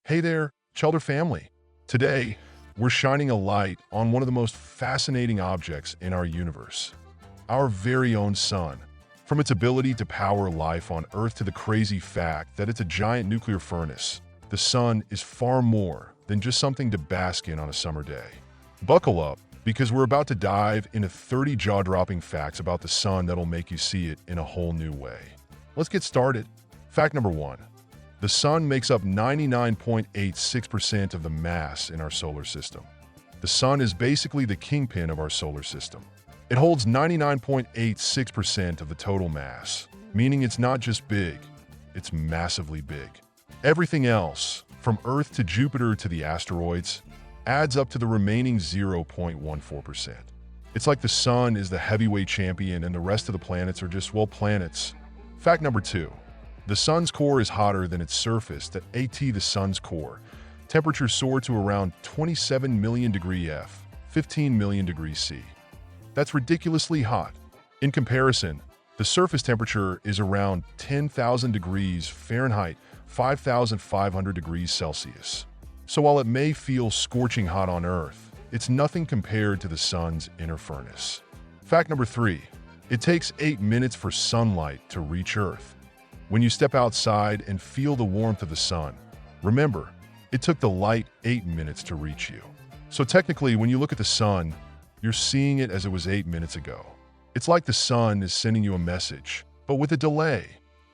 Hey there, Chelder family. Today, we're shining a light on one of the most fascinating objects in our universe, our very own sun. From its ability to power life on Earth to the crazy fact that it's a giant nuclear furnace, the sun is far more than just something to bask in on a summer day. Buckle up, because we're about to dive into 30 jaw-dropping facts about the sun that'll make you see it in a whole new way. Let's get started. Fact number 1. The sun makes up 99.86% of the mass in our solar system. The sun is basically the kingpin of our solar system. It holds 99.86% of the total mass, meaning it's not just big, it's massively big. Everything else, from Earth to Jupiter to the asteroids, adds up to the remaining 0.14%. It's like the sun is the heavyweight champion and the rest of the planets are just, well, planets. Fact number 2. The sun's core is hotter than its surface. At the sun's core, temperatures soar to around 27 million degrees F, 15 million degrees C. That's ridiculously hot. In comparison, the surface temperature is around 10,000 degrees Fahrenheit, 5,500 degrees Celsius. So while it may feel scorching hot on Earth, it's nothing compared to the sun's inner furnace. Fact number 3. It takes 8 minutes for sunlight to reach Earth. When you step outside and feel the warmth of the sun, remember, it took the light 8 minutes to reach you. So technically, when you look at the sun, you're seeing it as it was 8 minutes ago. It's like the sun is sending you a message, but with a delay.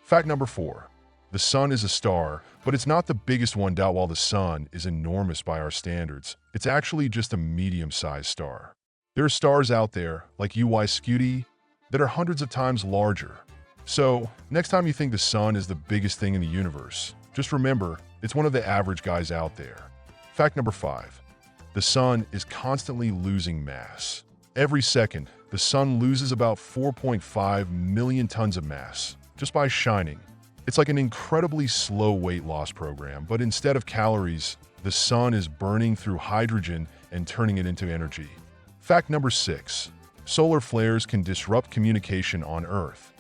Fact number 4. The sun is a star, but it's not the biggest one. While the sun is enormous by our standards, it's actually just a medium-sized star. There are stars out there, like Scuti, that are hundreds of times larger. So, next time you think the sun is the biggest thing in the universe, just remember, it's one of the average guys out there. Fact number 5. The sun is constantly losing mass. Every second, the sun loses about 4.5 million tons of mass, just by shining. It's like an incredibly slow weight loss program, but instead of calories, the sun is burning through hydrogen and turning it into energy. Fact number 6. Solar flares can disrupt communication on Earth.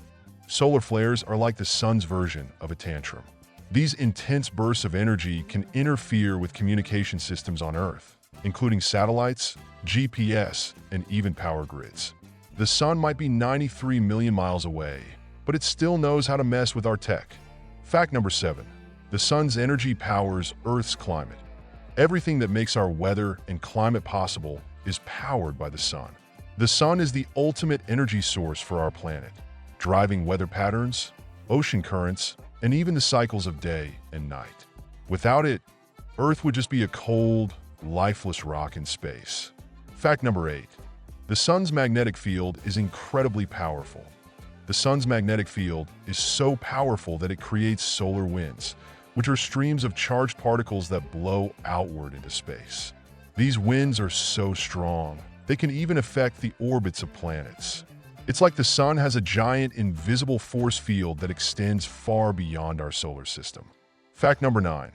Solar flares are like the sun's version of a tantrum. These intense bursts of energy can interfere with communication systems on Earth, including satellites, GPS, and even power grids. The sun might be 93 million miles away, but it still knows how to mess with our tech. Fact number 7. The sun's energy powers Earth's climate. Everything that makes our weather and climate possible is powered by the sun. The sun is the ultimate energy source for our planet, driving weather patterns, ocean currents, and even the cycles of day and night. Without it, Earth would just be a cold, lifeless rock in space. Fact number 8. The sun's magnetic field is incredibly powerful. The sun's magnetic field is so powerful that it creates solar winds, which are streams of charged particles that blow outward into space. These winds are so strong, they can even affect the orbits of planets. It's like the sun has a giant invisible force field that extends far beyond our solar system. Fact number 9.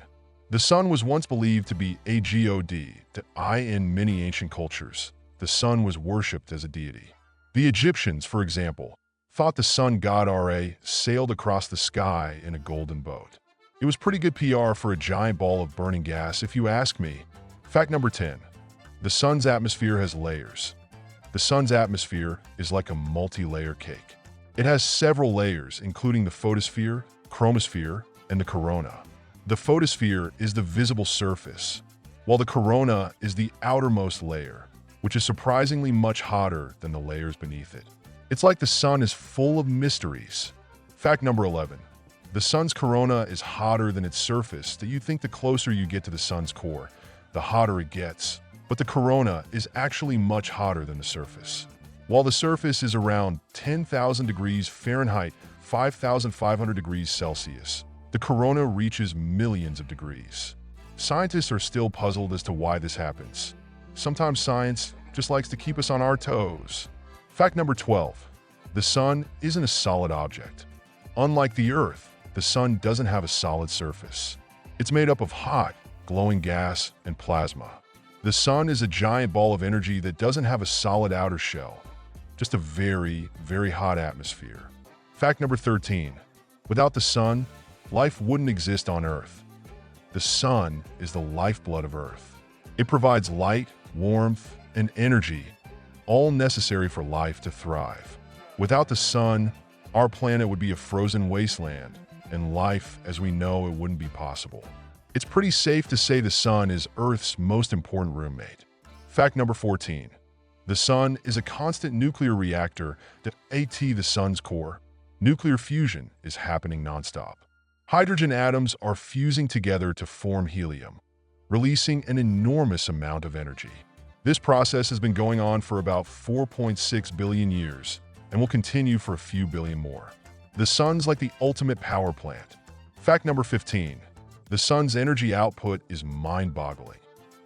The sun was once believed to be a god in many ancient cultures. The sun was worshipped as a deity. The Egyptians, for example, thought the sun god Ra sailed across the sky in a golden boat. It was pretty good PR for a giant ball of burning gas, if you ask me. Fact number 10. The sun's atmosphere has layers. The sun's atmosphere is like a multi-layer cake. It has several layers, including the photosphere, chromosphere, and the corona. The photosphere is the visible surface, while the corona is the outermost layer, which is surprisingly much hotter than the layers beneath it. It's like the sun is full of mysteries. Fact number 11. The sun's corona is hotter than its surface. That you think the closer you get to the sun's core, the hotter it gets. But the corona is actually much hotter than the surface. While the surface is around 10,000 degrees Fahrenheit, 5,500 degrees Celsius, the corona reaches millions of degrees. Scientists are still puzzled as to why this happens. Sometimes science just likes to keep us on our toes. Fact number 12. The sun isn't a solid object. Unlike the Earth, the sun doesn't have a solid surface. It's made up of hot, glowing gas and plasma. The sun is a giant ball of energy that doesn't have a solid outer shell, just a very, very hot atmosphere. Fact number 13. Without the sun, life wouldn't exist on Earth. The sun is the lifeblood of Earth. It provides light, warmth, and energy, all necessary for life to thrive. Without the sun, our planet would be a frozen wasteland, and life as we know it wouldn't be possible. It's pretty safe to say the sun is Earth's most important roommate. Fact number 14. The sun is a constant nuclear reactor that the sun's core. Nuclear fusion is happening nonstop. Hydrogen atoms are fusing together to form helium, releasing an enormous amount of energy. This process has been going on for about 4.6 billion years and will continue for a few billion more. The sun's like the ultimate power plant. Fact number 15. The sun's energy output is mind-boggling.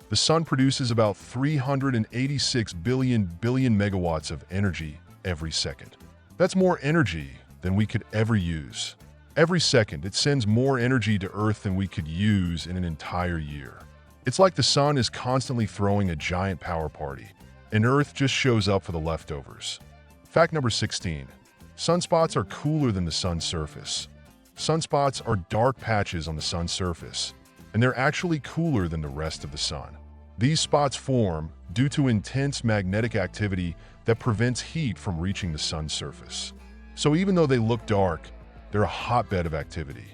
The sun produces about 386 billion megawatts of energy every second. That's more energy than we could ever use. Every second, it sends more energy to Earth than we could use in an entire year. It's like the sun is constantly throwing a giant power party, and Earth just shows up for the leftovers. Fact number 16. Sunspots are cooler than the sun's surface. Sunspots are dark patches on the sun's surface, and they're actually cooler than the rest of the sun. These spots form due to intense magnetic activity that prevents heat from reaching the sun's surface. So even though they look dark, they're a hotbed of activity.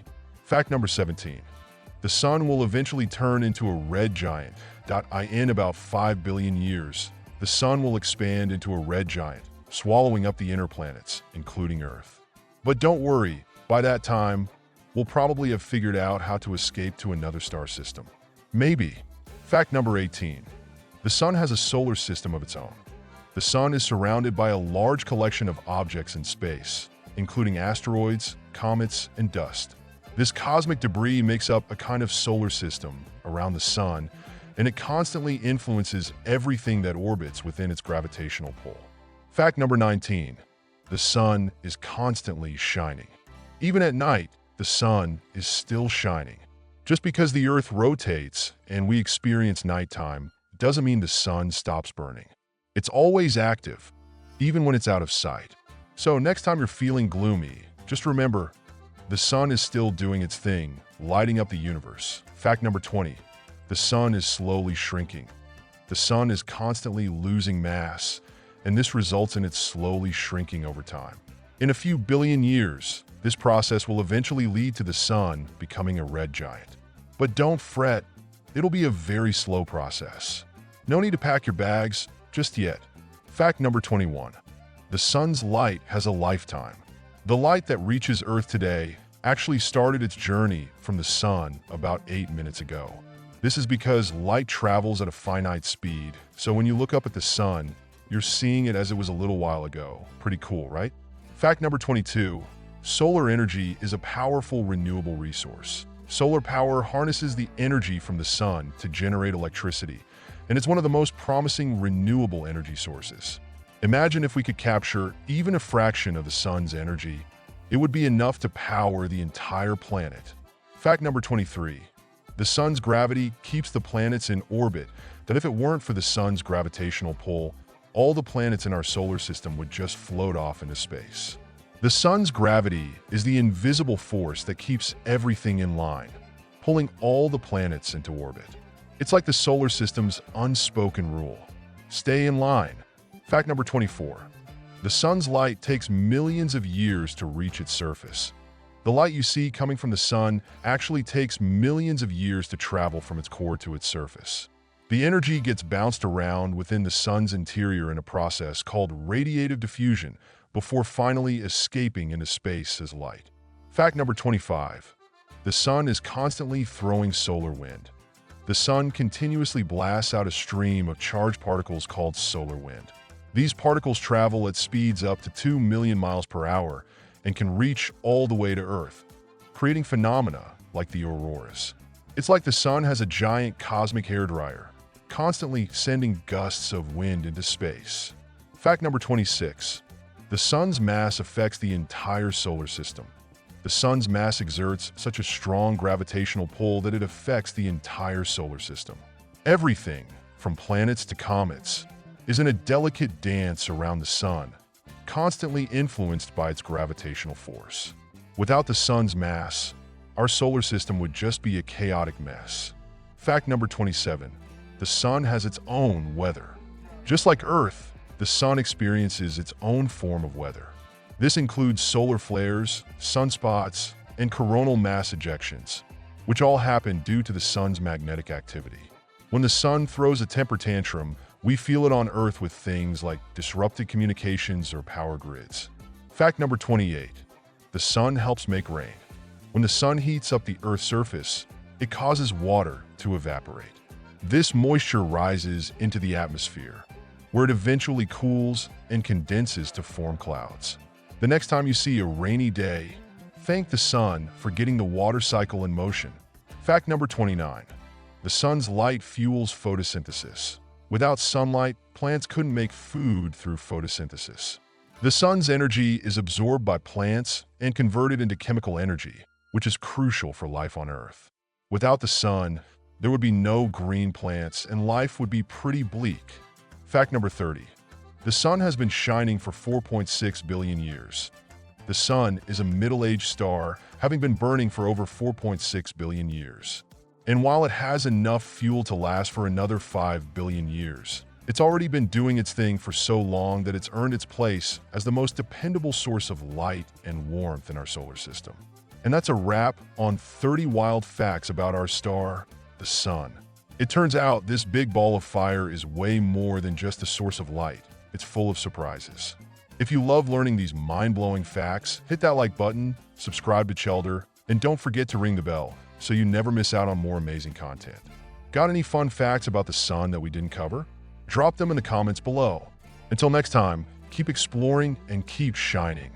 Fact number 17. The sun will eventually turn into a red giant. In about 5 billion years, the sun will expand into a red giant, swallowing up the inner planets, including Earth. But don't worry, by that time, we'll probably have figured out how to escape to another star system. Maybe. Fact number 18. The sun has a solar system of its own. The sun is surrounded by a large collection of objects in space, including asteroids, comets, and dust. This cosmic debris makes up a kind of solar system around the sun, and it constantly influences everything that orbits within its gravitational pull. Fact number 19. The sun is constantly shining. Even at night, the sun is still shining. Just because the Earth rotates and we experience nighttime doesn't mean the sun stops burning. It's always active, even when it's out of sight. So next time you're feeling gloomy, just remember, the sun is still doing its thing, lighting up the universe. Fact number 20. The sun is slowly shrinking. The sun is constantly losing mass, and this results in it slowly shrinking over time. In a few billion years, this process will eventually lead to the sun becoming a red giant. But don't fret, it'll be a very slow process. No need to pack your bags just yet. Fact number 21. The sun's light has a lifetime. The light that reaches Earth today actually started its journey from the sun about 8 minutes ago. This is because light travels at a finite speed, so when you look up at the sun, you're seeing it as it was a little while ago. Pretty cool, right? Fact number 22. Solar energy is a powerful renewable resource. Solar power harnesses the energy from the sun to generate electricity, and it's one of the most promising renewable energy sources. Imagine if we could capture even a fraction of the sun's energy. It would be enough to power the entire planet. Fact number 23. The sun's gravity keeps the planets in orbit, that if it weren't for the sun's gravitational pull, all the planets in our solar system would just float off into space. The sun's gravity is the invisible force that keeps everything in line, pulling all the planets into orbit. It's like the solar system's unspoken rule. Stay in line. Fact number 24. The sun's light takes millions of years to reach its surface. The light you see coming from the sun actually takes millions of years to travel from its core to its surface. The energy gets bounced around within the sun's interior in a process called radiative diffusion before finally escaping into space as light. Fact number 25. The sun is constantly throwing solar wind. The sun continuously blasts out a stream of charged particles called solar wind. These particles travel at speeds up to 2 million miles per hour and can reach all the way to Earth, creating phenomena like the auroras. It's like the sun has a giant cosmic hairdryer, constantly sending gusts of wind into space. Fact number 26. The sun's mass affects the entire solar system. The sun's mass exerts such a strong gravitational pull that it affects the entire solar system. Everything, from planets to comets, is in a delicate dance around the sun, constantly influenced by its gravitational force. Without the sun's mass, our solar system would just be a chaotic mess. Fact number 27. The sun has its own weather. Just like Earth, the sun experiences its own form of weather. This includes solar flares, sunspots, and coronal mass ejections, which all happen due to the sun's magnetic activity. When the sun throws a temper tantrum, we feel it on Earth with things like disrupted communications or power grids. Fact number 28. The sun helps make rain. When the sun heats up the Earth's surface, it causes water to evaporate. This moisture rises into the atmosphere, where it eventually cools and condenses to form clouds. The next time you see a rainy day, thank the sun for getting the water cycle in motion. Fact number 29. The sun's light fuels photosynthesis. Without sunlight, plants couldn't make food through photosynthesis. The sun's energy is absorbed by plants and converted into chemical energy, which is crucial for life on Earth. Without the sun, there would be no green plants and life would be pretty bleak. Fact number 30. The sun has been shining for 4.6 billion years. The sun is a middle-aged star, having been burning for over 4.6 billion years. And while it has enough fuel to last for another 5 billion years, it's already been doing its thing for so long that it's earned its place as the most dependable source of light and warmth in our solar system. And that's a wrap on 30 wild facts about our star, the sun. It turns out this big ball of fire is way more than just a source of light. It's full of surprises. If you love learning these mind-blowing facts, hit that like button, subscribe to Chelder, and don't forget to ring the bell so you never miss out on more amazing content. Got any fun facts about the sun that we didn't cover? Drop them in the comments below. Until next time, keep exploring and keep shining.